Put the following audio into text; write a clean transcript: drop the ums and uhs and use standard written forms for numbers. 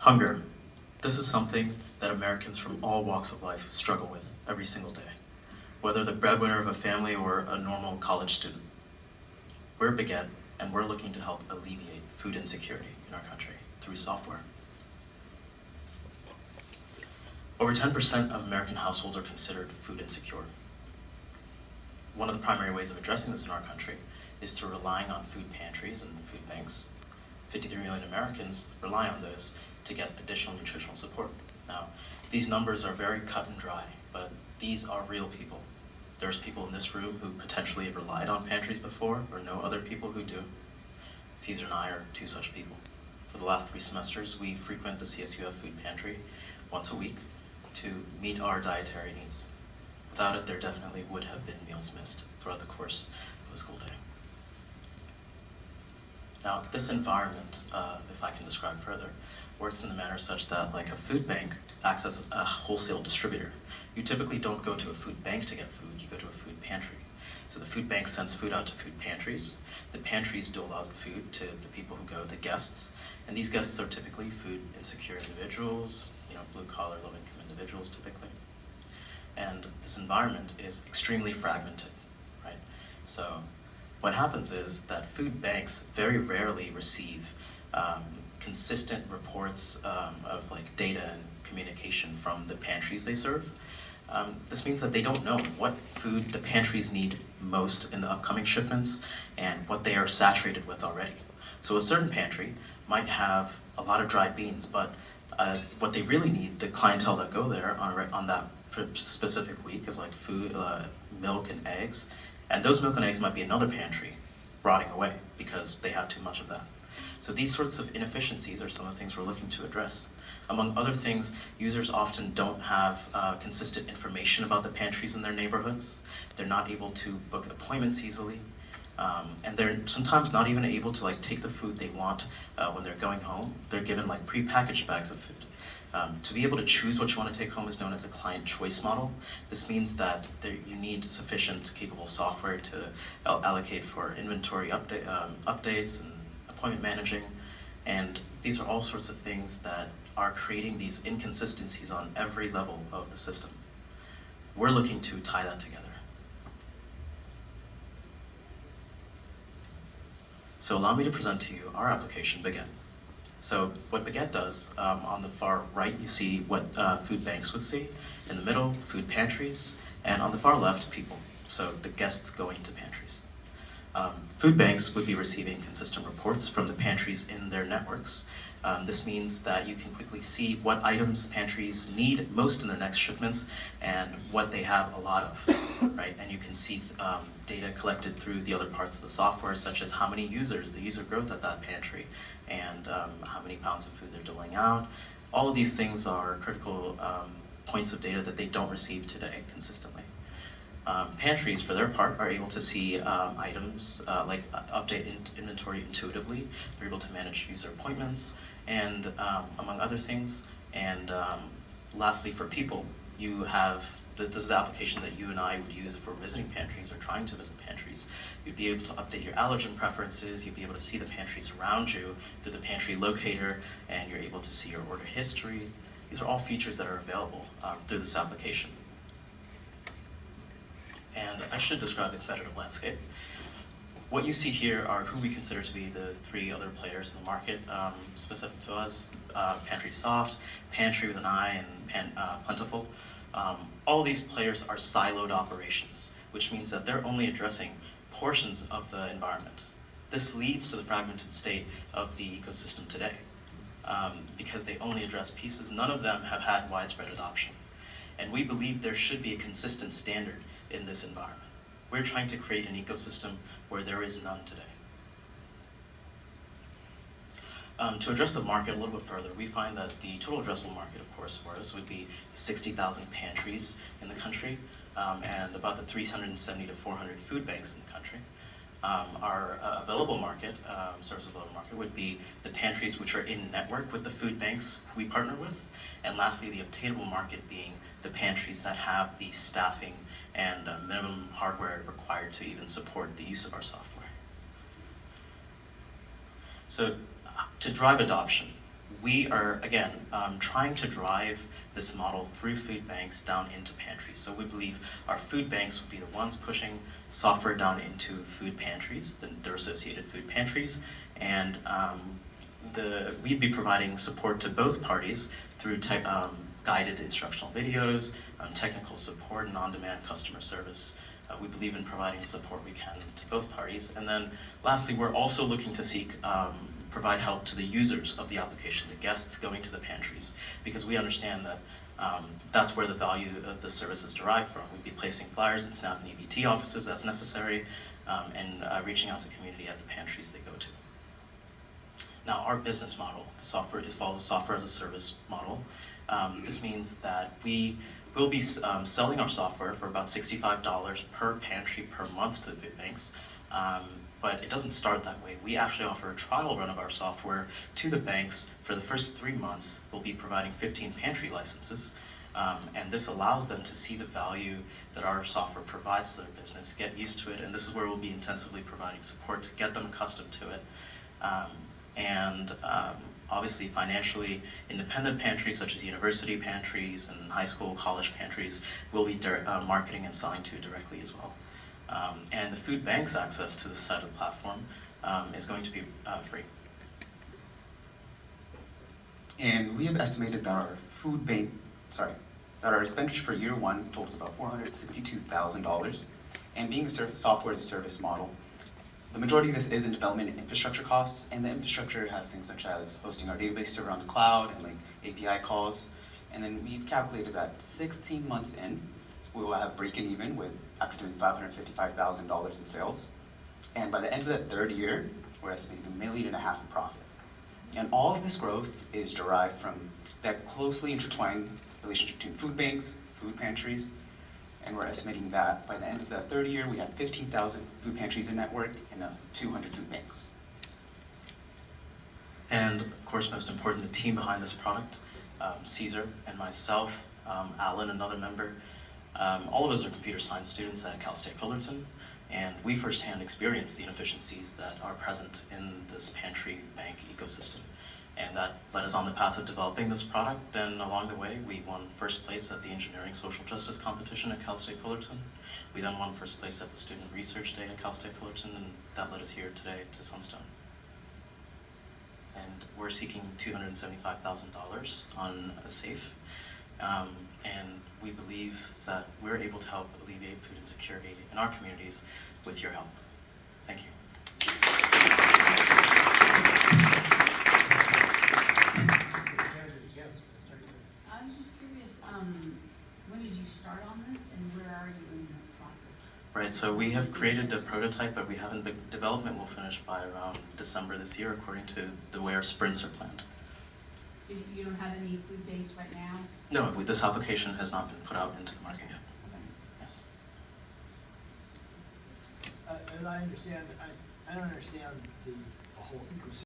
Hunger. This is something that Americans from all walks of life struggle with every single day, whether the breadwinner of a family or a normal college student. We're Baguette, and we're looking to help alleviate food insecurity in our country through software. Over 10% of American households are considered food insecure. One of the primary ways of addressing this in our country is through relying on food pantries and food banks. 53 million Americans rely on those to get additional nutritional support. Now, these numbers are very cut and dry, but these are real people. There's people in this room who potentially have relied on pantries before or know other people who do. Caesar and I are two such people. For the last 3 semesters, we frequent the CSUF food pantry once a week to meet our dietary needs. Without it, there definitely would have been meals missed throughout the course of a school day. Now, this environment, if I can describe further, works in the manner such that, like a food bank, acts as a wholesale distributor. You typically don't go to a food bank to get food, you go to a food pantry. So the food bank sends food out to food pantries. The pantries dole out food to the people who go, the guests, and these guests are typically food insecure individuals, blue-collar, low-income individuals typically. And this environment is extremely fragmented, right? So what happens is that food banks very rarely receive consistent reports of data and communication from the pantries they serve. This means that they don't know what food the pantries need most in the upcoming shipments and what they are saturated with already. So a certain pantry might have a lot of dried beans, but what they really need, the clientele that go there on that specific week, is like food, milk and eggs, and those milk and eggs might be another pantry rotting away because they have too much of that. So these sorts of inefficiencies are some of the things we're looking to address. Among other things, users often don't have consistent information about the pantries in their neighborhoods. They're not able to book appointments easily. And they're sometimes not even able to take the food they want when they're going home. They're given prepackaged bags of food. To be able to choose what you want to take home is known as a client choice model. This means that you need sufficient capable software to allocate for inventory updates and appointment managing. And these are all sorts of things that are creating these inconsistencies on every level of the system. We're looking to tie that together. So allow me to present to you our application, Baguette. So what Baguette does, on the far right you see what food banks would see, in the middle, food pantries, and on the far left, people, so the guests going to pantries. Food banks would be receiving consistent reports from the pantries in their networks. This means that you can quickly see what items pantries need most in their next shipments and what they have a lot of, right? And you can see data collected through the other parts of the software, such as how many users, the user growth at that pantry, and how many pounds of food they're doling out. All of these things are critical points of data that they don't receive today consistently. Pantries, for their part, are able to see items update inventory intuitively. They're able to manage user appointments, and among other things. And lastly, for people, you have this is the application that you and I would use if we're visiting pantries or trying to visit pantries. You'd be able to update your allergen preferences. You'd be able to see the pantries around you through the pantry locator, and you're able to see your order history. These are all features that are available through this application. And I should describe the competitive landscape. What you see here are who we consider to be the 3 other players in the market specific to us: Pantry Soft, Pantry with an I, and Plentiful. All these players are siloed operations, which means that they're only addressing portions of the environment. This leads to the fragmented state of the ecosystem today, because they only address pieces. None of them have had widespread adoption. And we believe there should be a consistent standard in this environment. We're trying to create an ecosystem where there is none today. To address the market a little bit further, we find that the total addressable market, of course, for us would be the 60,000 pantries in the country, and about the 370 to 400 food banks in the country. Our available market, service available market, would be the pantries which are in network with the food banks we partner with, and lastly, the obtainable market being the pantries that have the staffing and minimum hardware required to even support the use of our software. So to drive adoption, we are, again, trying to drive this model through food banks down into pantries. So we believe our food banks will be the ones pushing software down into food pantries, their associated food pantries, and we'd be providing support to both parties through guided instructional videos, technical support, and on-demand customer service. We believe in providing the support we can to both parties. And then lastly, we're also looking to provide help to the users of the application, the guests going to the pantries, because we understand that that's where the value of the service is derived from. We'd be placing flyers in SNAP and EBT offices as necessary, and reaching out to community at the pantries they go to. Now, our business model, follows a software as a service model. This means that we will be selling our software for about $65 per pantry per month to the food banks. But it doesn't start that way. We actually offer a trial run of our software to the banks. For the first 3 months, we'll be providing 15 pantry licenses. And this allows them to see the value that our software provides to their business, get used to it, and this is where we'll be intensively providing support to get them accustomed to it. Obviously, financially independent pantries such as university pantries and high school, college pantries will be marketing and selling to directly as well. And the food bank's access to this side of the platform is going to be free. And we have estimated that our expenditure for year one totals about $462,000. And being a software as a service model, the majority of this is in development and infrastructure costs, and the infrastructure has things such as hosting our database server on the cloud and like API calls. And then we've calculated that 16 months in, we will have breaking even after doing $555,000 in sales. And by the end of that third year, we're estimating $1.5 million in profit. And all of this growth is derived from that closely intertwined relationship between food banks, food pantries, and we're estimating that by the end of that third year, we have 15,000 food pantries in network and 200 food banks. And of course, most important, the team behind this product, Caesar and myself, Alan, another member, all of us are computer science students at Cal State Fullerton, and we firsthand experienced the inefficiencies that are present in this pantry bank ecosystem. And that led us on the path of developing this product, and along the way, we won first place at the Engineering Social Justice Competition at Cal State Fullerton. We then won first place at the Student Research Day at Cal State Fullerton, and that led us here today to Sunstone. And we're seeking $275,000 on a SAFE, and we believe that we're able to help alleviate food insecurity in our communities with your help. Thank you. Yes, Mr. I was just curious, when did you start on this and where are you in the process? Right, so we have created a prototype, but we haven't, development will finish by around December this year, according to the way our sprints are planned. So you don't have any food banks right now? No, this application has not been put out into the market yet. Okay. Yes. As I understand, I don't understand the whole ecosystem.